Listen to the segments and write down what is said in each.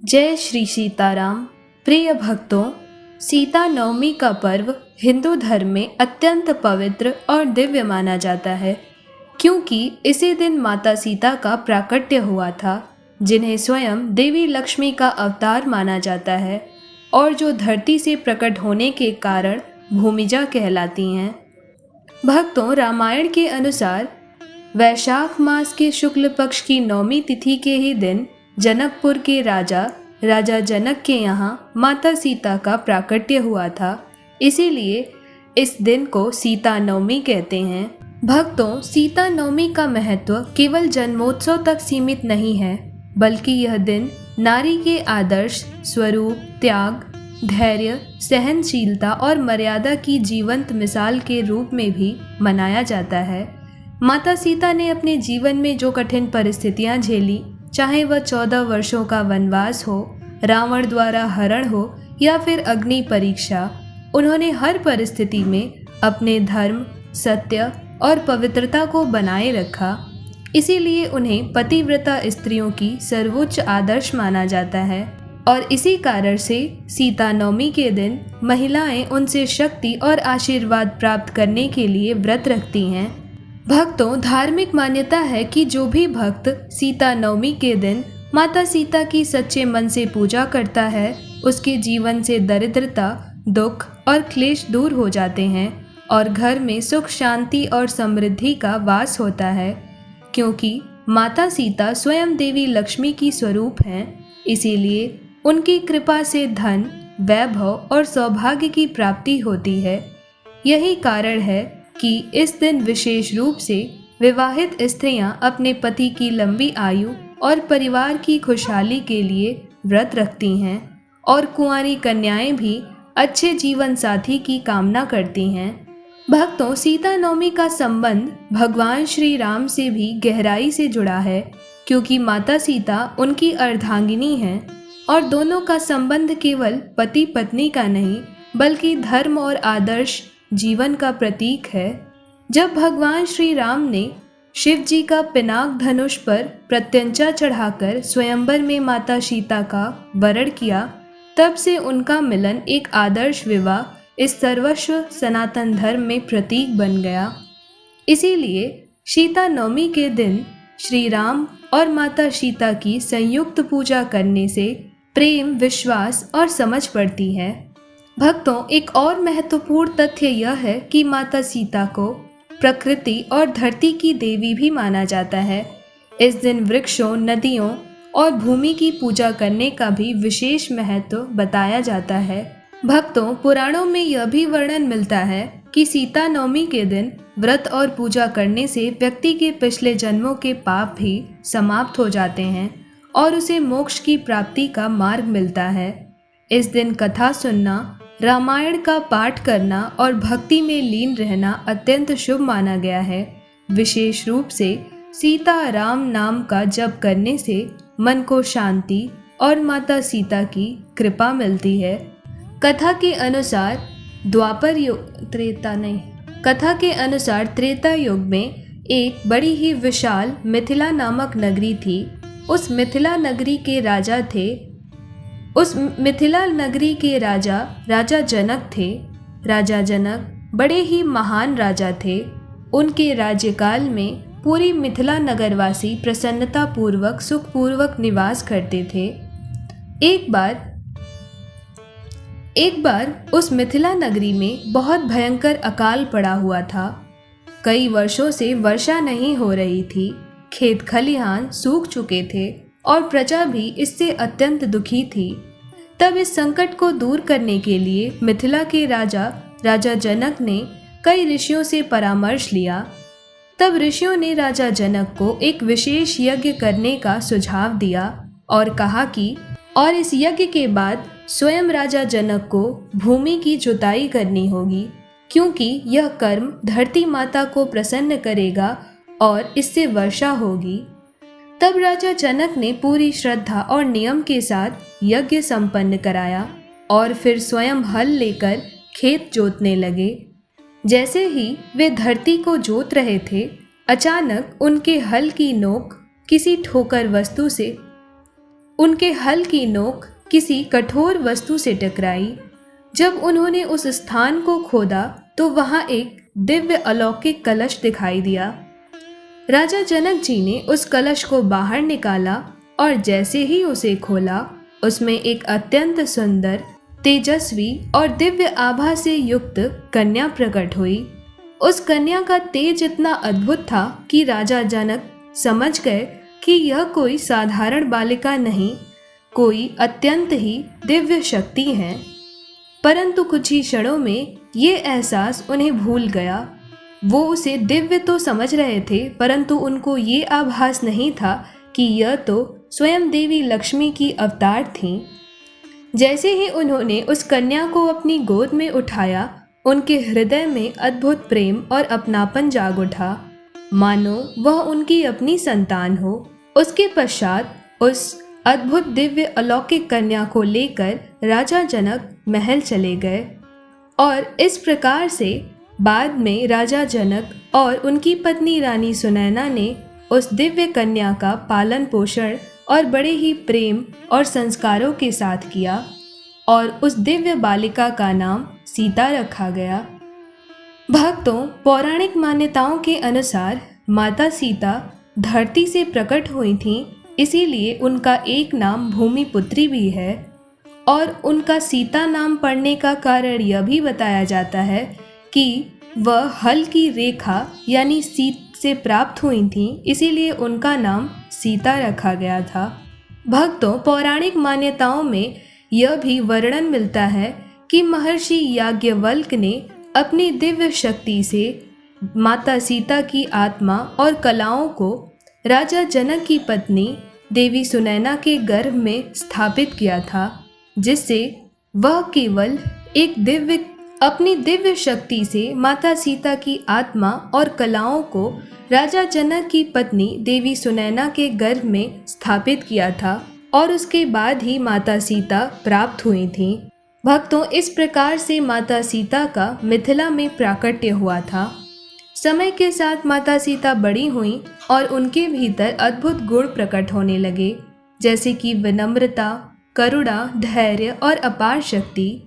जय श्री सीताराम। प्रिय भक्तों, सीता नवमी का पर्व हिंदू धर्म में अत्यंत पवित्र और दिव्य माना जाता है, क्योंकि इसी दिन माता सीता का प्राकट्य हुआ था, जिन्हें स्वयं देवी लक्ष्मी का अवतार माना जाता है और जो धरती से प्रकट होने के कारण भूमिजा कहलाती हैं। भक्तों, रामायण के अनुसार वैशाख मास के शुक्ल पक्ष की नौमी तिथि के ही दिन जनकपुर के राजा जनक के यहाँ माता सीता का प्राकट्य हुआ था। इसीलिए इस दिन को सीता नवमी कहते हैं। भक्तों, सीता नवमी का महत्व केवल जन्मोत्सव तक सीमित नहीं है, बल्कि यह दिन नारी के आदर्श, स्वरूप, त्याग, धैर्य, सहनशीलता और मर्यादा की जीवंत मिसाल के रूप में भी मनाया जाता है। माता सीता ने अपने जीवन में जो कठिन परिस्थितियां झेली, चाहे वह 14 वर्षों का वनवास हो, रावण द्वारा हरण हो या फिर अग्नि परीक्षा, उन्होंने हर परिस्थिति में अपने धर्म, सत्य और पवित्रता को बनाए रखा। इसीलिए उन्हें पतिव्रता स्त्रियों की सर्वोच्च आदर्श माना जाता है और इसी कारण से सीता नवमी के दिन महिलाएं उनसे शक्ति और आशीर्वाद प्राप्त करने के लिए व्रत रखती हैं। भक्तों, धार्मिक मान्यता है कि जो भी भक्त सीता नवमी के दिन माता सीता की सच्चे मन से पूजा करता है, उसके जीवन से दरिद्रता, दुख और क्लेश दूर हो जाते हैं और घर में सुख, शांति और समृद्धि का वास होता है। क्योंकि माता सीता स्वयं देवी लक्ष्मी की स्वरूप हैं, इसीलिए उनकी कृपा से धन, वैभव और सौभाग्य की प्राप्ति होती है। यही कारण है कि इस दिन विशेष रूप से विवाहित स्त्रियां अपने पति की लंबी आयु और परिवार की खुशहाली के लिए व्रत रखती हैं और कुंवारी कन्याएं भी अच्छे जीवन साथी की कामना करती हैं। भक्तों, सीता नवमी का संबंध भगवान श्री राम से भी गहराई से जुड़ा है, क्योंकि माता सीता उनकी अर्धांगिनी हैं और दोनों का संबंध केवल पति पत्नी का नहीं, बल्कि धर्म और आदर्श जीवन का प्रतीक है। जब भगवान श्री राम ने शिव जी का पिनाक धनुष पर प्रत्यंचा चढ़ाकर स्वयंवर में माता सीता का वरण किया, तब से उनका मिलन एक आदर्श विवाह इस सर्वस्व सनातन धर्म में प्रतीक बन गया। इसीलिए सीता नवमी के दिन श्री राम और माता सीता की संयुक्त पूजा करने से प्रेम, विश्वास और समझ बढ़ती है। भक्तों, एक और महत्वपूर्ण तथ्य यह है कि माता सीता को प्रकृति और धरती की देवी भी माना जाता है। इस दिन वृक्षों, नदियों और भूमि की पूजा करने का भी विशेष महत्व बताया जाता है। भक्तों, पुराणों में यह भी वर्णन मिलता है कि सीता नवमी के दिन व्रत और पूजा करने से व्यक्ति के पिछले जन्मों के पाप भी समाप्त हो जाते हैं और उसे मोक्ष की प्राप्ति का मार्ग मिलता है। इस दिन कथा सुनना, रामायण का पाठ करना और भक्ति में लीन रहना अत्यंत शुभ माना गया है। विशेष रूप से सीता राम नाम का जप करने से मन को शांति और माता सीता की कृपा मिलती है। कथा के अनुसार त्रेता युग में एक बड़ी ही विशाल मिथिला नामक नगरी थी। उस मिथिला नगरी के राजा जनक थे। राजा जनक बड़े ही महान राजा थे। उनके राज्यकाल में पूरी मिथिला नगरवासी प्रसन्नता पूर्वक, सुखपूर्वक निवास करते थे। एक बार उस मिथिला नगरी में बहुत भयंकर अकाल पड़ा हुआ था। कई वर्षों से वर्षा नहीं हो रही थी, खेत खलिहान सूख चुके थे और प्रजा भी इससे अत्यंत दुखी थी। तब इस संकट को दूर करने के लिए मिथिला के राजा जनक ने कई ऋषियों से परामर्श लिया। तब ऋषियों ने राजा जनक को एक विशेष यज्ञ करने का सुझाव दिया और कहा कि इस यज्ञ के बाद स्वयं राजा जनक को भूमि की जुताई करनी होगी, क्योंकि यह कर्म धरती माता को प्रसन्न करेगा और इससे वर्षा होगी। तब राजा जनक ने पूरी श्रद्धा और नियम के साथ यज्ञ संपन्न कराया और फिर स्वयं हल लेकर खेत जोतने लगे। जैसे ही वे धरती को जोत रहे थे, अचानक उनके हल की नोक किसी ठोकर वस्तु से उनके हल की नोक किसी कठोर वस्तु से टकराई। जब उन्होंने उस स्थान को खोदा तो वहां एक दिव्य अलौकिक कलश दिखाई दिया। राजा जनक जी ने उस कलश को बाहर निकाला और जैसे ही उसे खोला, उसमें एक अत्यंत सुंदर, तेजस्वी और दिव्य आभा से युक्त कन्या प्रकट हुई। उस कन्या का तेज इतना अद्भुत था कि राजा जनक समझ गए कि यह कोई साधारण बालिका नहीं, कोई अत्यंत ही दिव्य शक्ति है। परंतु कुछ ही क्षणों में ये एहसास उन्हें भूल गया। वो उसे दिव्य तो समझ रहे थे, परंतु उनको ये आभास नहीं था कि यह तो स्वयं देवी लक्ष्मी की अवतार थीं। जैसे ही उन्होंने उस कन्या को अपनी गोद में उठाया, उनके हृदय में अद्भुत प्रेम और अपनापन जाग उठा, मानो वह उनकी अपनी संतान हो। उसके पश्चात उस अद्भुत दिव्य अलौकिक कन्या को लेकर राजा जनक महल चले गए और इस प्रकार से बाद में राजा जनक और उनकी पत्नी रानी सुनैना ने उस दिव्य कन्या का पालन पोषण और बड़े ही प्रेम और संस्कारों के साथ किया और उस दिव्य बालिका का नाम सीता रखा गया। भक्तों, पौराणिक मान्यताओं के अनुसार माता सीता धरती से प्रकट हुई थीं, इसीलिए उनका एक नाम भूमिपुत्री भी है। और उनका सीता नाम पड़ने का कारण यह भी बताया जाता है कि वह हल की रेखा यानी सीत से प्राप्त हुई थीं, इसीलिए उनका नाम सीता रखा गया था। भक्तों, पौराणिक मान्यताओं में यह भी वर्णन मिलता है कि महर्षि याज्ञवल्क्य ने अपनी दिव्य शक्ति से माता सीता की आत्मा और कलाओं को राजा जनक की पत्नी देवी सुनैना के गर्भ में स्थापित किया था, जिससे वह केवल अपनी दिव्य शक्ति से माता सीता की आत्मा और कलाओं को राजा जनक की पत्नी देवी सुनैना के गर्भ में स्थापित किया था और उसके बाद ही माता सीता प्राप्त हुई थीं। भक्तों, इस प्रकार से माता सीता का मिथिला में प्राकट्य हुआ था। समय के साथ माता सीता बड़ी हुईं और उनके भीतर अद्भुत गुण प्रकट होने लगे, जैसे कि विनम्रता, करुणा, धैर्य और अपार शक्ति।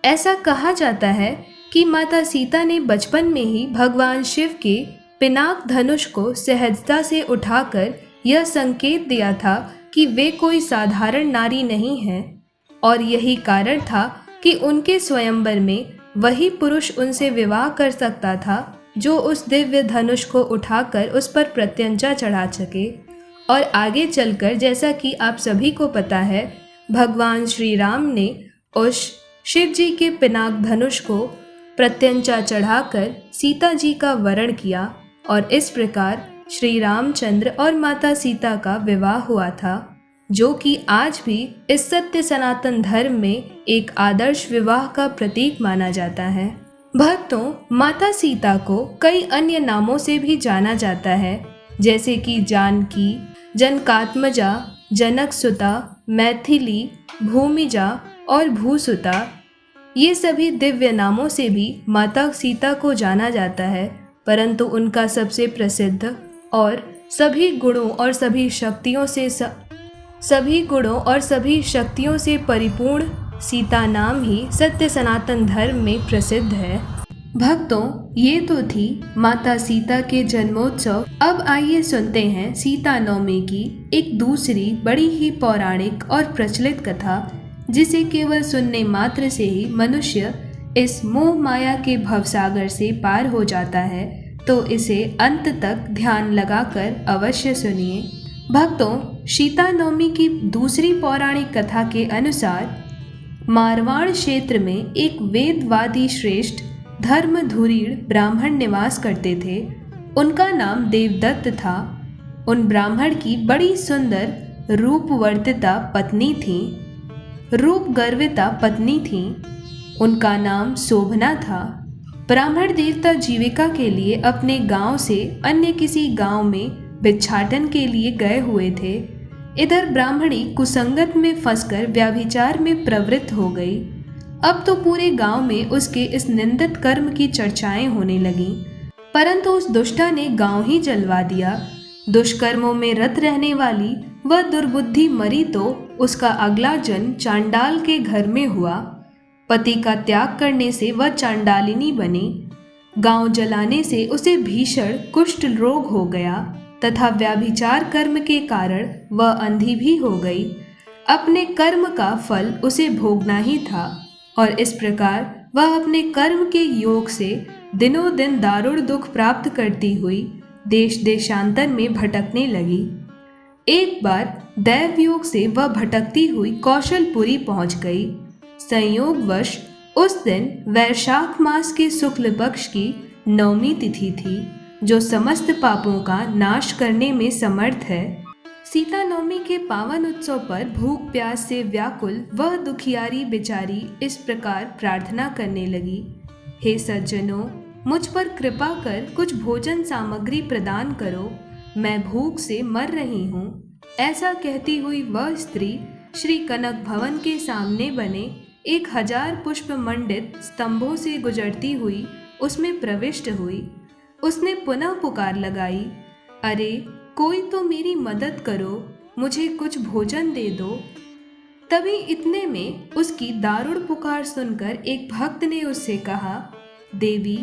ऐसा कहा जाता है कि माता सीता ने बचपन में ही भगवान शिव के पिनाक धनुष को सहजता से उठाकर यह संकेत दिया था कि वे कोई साधारण नारी नहीं हैं, और यही कारण था कि उनके स्वयंवर में वही पुरुष उनसे विवाह कर सकता था जो उस दिव्य धनुष को उठाकर उस पर प्रत्यंचा चढ़ा सके। और आगे चलकर, जैसा कि आप सभी को पता है, भगवान श्री राम ने उस शिव जी के पिनाक धनुष को प्रत्यंचा चढ़ाकर सीता जी का वरण किया और इस प्रकार श्री रामचंद्र और माता सीता का विवाह हुआ था, जो कि आज भी इस सत्य सनातन धर्म में एक आदर्श विवाह का प्रतीक माना जाता है। भक्तों, माता सीता को कई अन्य नामों से भी जाना जाता है, जैसे कि जानकी, जनकात्मजा, जनकसुता, मैथिली, भूमिजा और भूसुता। ये सभी दिव्य नामों से भी माता सीता को जाना जाता है, परंतु उनका सबसे प्रसिद्ध और सभी गुणों और सभी शक्तियों से परिपूर्ण सीता नाम ही सत्य सनातन धर्म में प्रसिद्ध है। भक्तों, ये तो थी माता सीता के जन्मोत्सव। अब आइए सुनते हैं सीता नवमी की एक दूसरी बड़ी ही पौराणिक और प्रचलित कथा, जिसे केवल सुनने मात्र से ही मनुष्य इस मोह माया के भवसागर से पार हो जाता है। तो इसे अंत तक ध्यान लगाकर अवश्य सुनिए। भक्तों, सीता नवमी की दूसरी पौराणिक कथा के अनुसार मारवाड़ क्षेत्र में एक वेदवादी श्रेष्ठ धर्मधुरीण ब्राह्मण निवास करते थे। उनका नाम देवदत्त था। उन ब्राह्मण की बड़ी सुंदर रूपवर्तिता पत्नी थी। उनका नाम शोभना था। ब्राह्मण देवता जीविका के लिए अपने गांव से अन्य किसी गांव में भिक्षाटन के लिए गए हुए थे। इधर ब्राह्मणी कुसंगत में फंसकर व्यभिचार में प्रवृत्त हो गई। अब तो पूरे गांव में उसके इस निंदित कर्म की चर्चाएं होने लगीं, परंतु उस दुष्टा ने गांव ही जलवा दिया। दुष्कर्मों में रत रहने वाली वह दुर्बुद्धि मरी तो उसका अगला जन्म चांडाल के घर में हुआ। पति का त्याग करने से वह चांडालिनी बनी। गांव जलाने से उसे भीषण कुष्ठ रोग हो गया तथा व्याभिचार कर्म के कारण वह अंधी भी हो गई। अपने कर्म का फल उसे भोगना ही था और इस प्रकार वह अपने कर्म के योग से दिनों दिन दारुण दुख प्राप्त करती हुई देश देशांतर में भटकने लगी। एक बार दैव योग से वह भटकती हुई कौशलपुरी पहुंच गई। संयोगवश उस दिन वैशाख मास के शुक्ल पक्ष की नवमी तिथि थी, जो समस्त पापों का नाश करने में समर्थ है। सीता नवमी के पावन उत्सव पर भूख प्यास से व्याकुल वह दुखियारी बेचारी इस प्रकार प्रार्थना करने लगी, हे सज्जनों, मुझ पर कृपा कर कुछ भोजन सामग्री प्रदान करो, मैं भूख से मर रही हूँ। ऐसा कहती हुई वह स्त्री श्री कनक भवन के सामने बने 1000 पुष्प मंडित स्तंभों से गुजरती हुई उसमें प्रविष्ट हुई। उसने पुनः पुकार लगाई, अरे कोई तो मेरी मदद करो, मुझे कुछ भोजन दे दो। तभी इतने में उसकी दारुण पुकार सुनकर एक भक्त ने उससे कहा, देवी,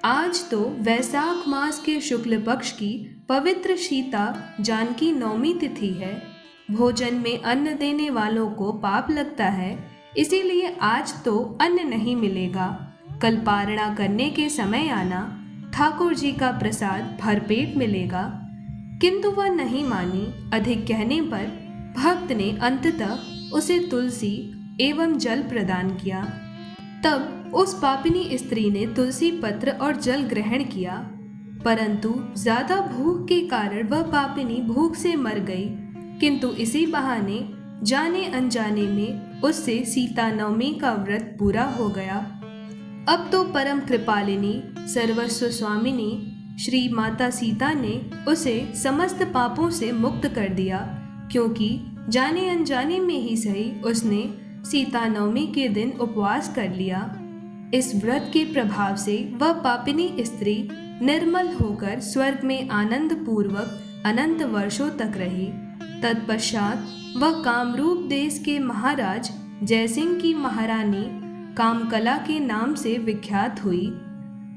आज तो वैशाख मास के शुक्ल पक्ष की पवित्र सीता जानकी नवमी तिथि है। भोजन में अन्न देने वालों को पाप लगता है, इसीलिए आज तो अन्न नहीं मिलेगा। कल पारणा करने के समय आना, ठाकुर जी का प्रसाद भरपेट मिलेगा। किंतु वह नहीं मानी। अधिक कहने पर भक्त ने अंततः उसे तुलसी एवं जल प्रदान किया। तब उस पापिनी स्त्री ने तुलसी पत्र और जल ग्रहण किया, परंतु ज्यादा भूख के कारण वह पापिनी भूख से मर गई। किंतु इसी बहाने जाने अनजाने में उससे सीता नवमी का व्रत पूरा हो गया। अब तो परम कृपालिनी सर्वस्व स्वामिनी श्री माता सीता ने उसे समस्त पापों से मुक्त कर दिया, क्योंकि जाने अनजाने में ही सही उसने सीता नवमी के दिन उपवास कर लिया। इस व्रत के प्रभाव से वह पापिनी स्त्री निर्मल होकर स्वर्ग में आनंद पूर्वक अनंत वर्षों तक रही। तत्पश्चात वह कामरूप देश के महाराज जयसिंह की महारानी कामकला के नाम से विख्यात हुई।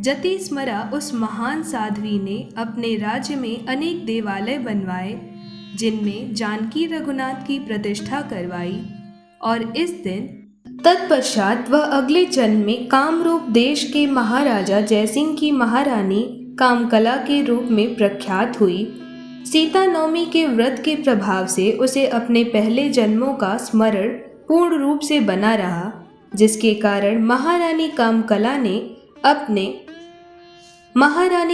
जति स्मरा उस महान साध्वी ने अपने राज्य में अनेक देवालय बनवाए, जिनमें जानकी रघुनाथ की प्रतिष्ठा करवाई। और इस दिन तत्पश्चात वह अगले जन्म में कामरूप देश के महाराजा जयसिंह की महारानी कामकला के रूप में प्रख्यात हुई। सीता नवमी के व्रत के प्रभाव से उसे अपने पहले जन्मों का स्मरण पूर्ण रूप से बना रहा, जिसके कारण महारानी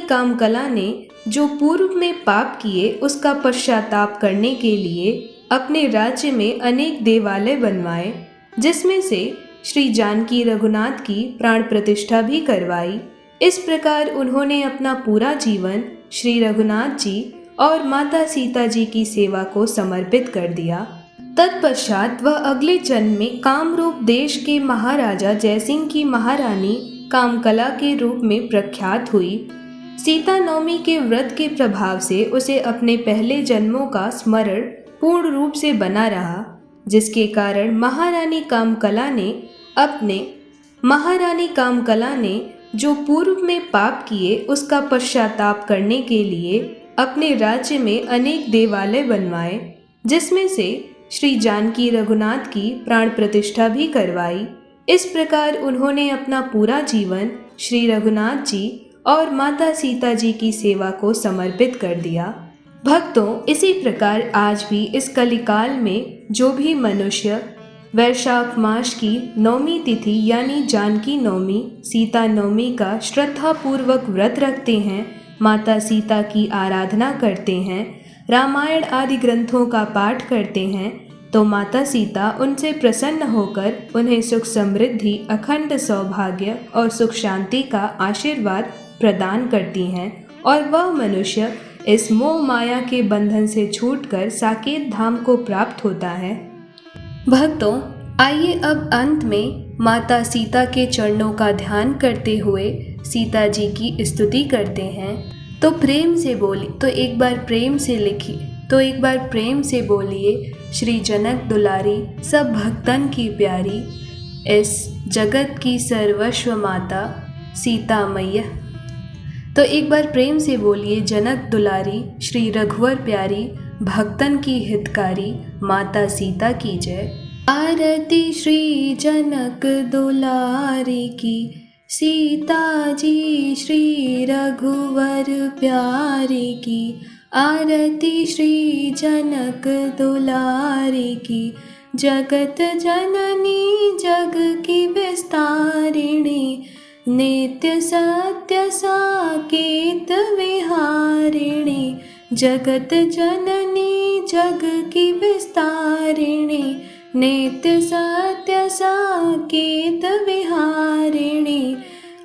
कामकला ने जो पूर्व में पाप किए उसका पश्चाताप करने के लिए अपने राज्य में अनेक देवालय बनवाए, जिसमें से श्री जानकी रघुनाथ की प्राण प्रतिष्ठा भी करवाई। इस प्रकार उन्होंने अपना पूरा जीवन श्री रघुनाथ जी और माता सीता जी की सेवा को समर्पित कर दिया। तत्पश्चात वह अगले जन्म में कामरूप देश के महाराजा जयसिंह की महारानी कामकला के रूप में प्रख्यात हुई। सीता नवमी के व्रत के प्रभाव से उसे अपने पहले जन्मों का स्मरण पूर्ण रूप से बना रहा, जिसके कारण महारानी कामकला ने जो पूर्व में पाप किए उसका पश्चाताप करने के लिए अपने राज्य में अनेक देवालय बनवाए, जिसमें से श्री जानकी रघुनाथ की प्राण प्रतिष्ठा भी करवाई। इस प्रकार उन्होंने अपना पूरा जीवन श्री रघुनाथ जी और माता सीता जी की सेवा को समर्पित कर दिया। भक्तों, इसी प्रकार आज भी इस कलिकाल में जो भी मनुष्य वैशाख मास की नवमी तिथि यानी जानकी नवमी, सीता नवमी का श्रद्धापूर्वक व्रत रखते हैं, माता सीता की आराधना करते हैं, रामायण आदि ग्रंथों का पाठ करते हैं, तो माता सीता उनसे प्रसन्न होकर उन्हें सुख समृद्धि, अखंड सौभाग्य और सुख शांति का आशीर्वाद प्रदान करती हैं और वह मनुष्य इस मोह माया के बंधन से छूटकर साकेत धाम को प्राप्त होता है। भक्तों, आइए अब अंत में माता सीता के चरणों का ध्यान करते हुए सीता जी की स्तुति करते हैं। तो प्रेम से बोली, तो एक बार प्रेम से लिखिए, तो एक बार प्रेम से बोलिए श्री जनक दुलारी सब भक्तन की प्यारी, इस जगत की सर्वस्व माता सीता मैया। तो एक बार प्रेम से बोलिए जनक दुलारी श्री रघुवर प्यारी, भक्तन की हितकारी माता सीता की जय। आरती श्री जनक दुलारी की, सीता जी श्री रघुवर प्यारी की। आरती श्री जनक दुलारी की, जगत जननी जग की विस्तारिणी, नित्य सत्य साकेत विहारिणी। जगत जननी जग की विस्तारिणी, नित्य सत्य साकेत विहारिणी।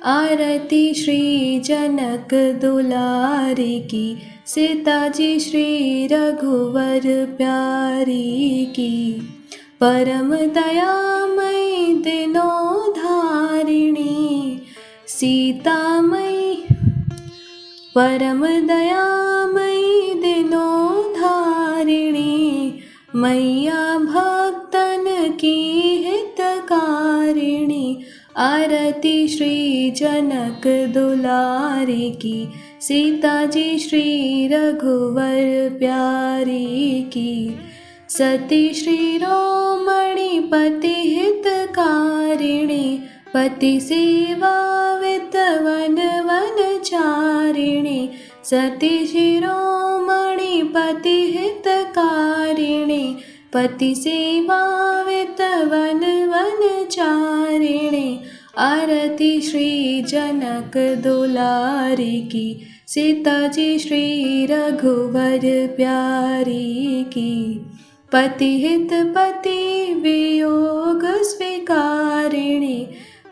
आरती श्री जनक दुलारी की, सीता जी श्री रघुवर प्यारी की। परम दयामयी दिनों धारिणी सीता मई, परम दयामयी दिनों धारिणी, मैया भक्तन की हितकारिणी। आरती श्री जनक दुलारी की, सीता जी श्री रघुवर प्यारी की। सती श्री रोमणि पति हितकारिणी, पति सेवा वितवन वनचारिणी। सती श्री रोमणि पति हितकारिणी, पति सेवा वितवन वनचारिणी। आरती श्री जनक दुलारी की, सीता जी श्री रघुवर प्यारी की। पति हित पति वियोग स्वीकारिणी,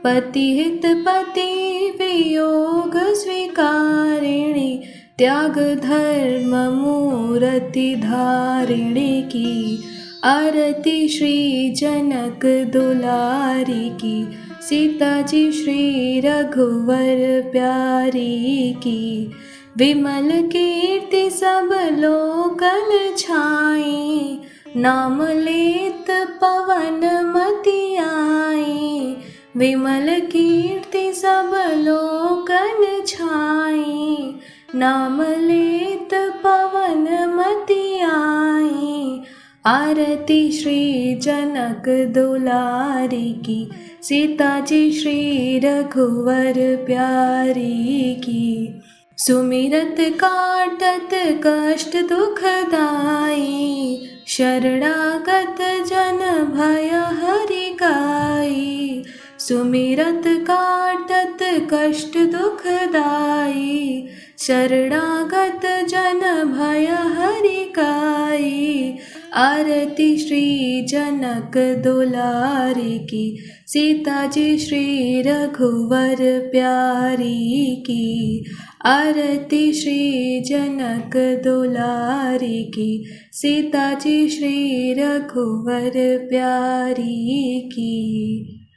पति हित पति वियोग स्वीकारिणी। त्याग धर्म मूर्ति धारिणी की। आरती श्री जनक दुलारी की, सीता जी श्री रघुवर प्यारी की। विमल कीर्ति सब लोकन छाई, नाम लेत पवन मति आई। विमल कीर्ति सब लोकन छाई, नाम लेत पवन मति आई। आरती श्री जनक दुलारी की, सीता जी श्री रघुवर प्यारी की। सुमिरत काटत कष्ट दुखदाई, शरणागत जन भय हरि गाई। सुमिरत काटत कष्ट दुखदाई, शरणागत जन भय हरि गाई। आरती श्री जनक दुलारी की, सीता जी श्री रघुवर प्यारी की। आरती श्री जनक दुलारी की, सीता जी श्री रघुवर प्यारी की।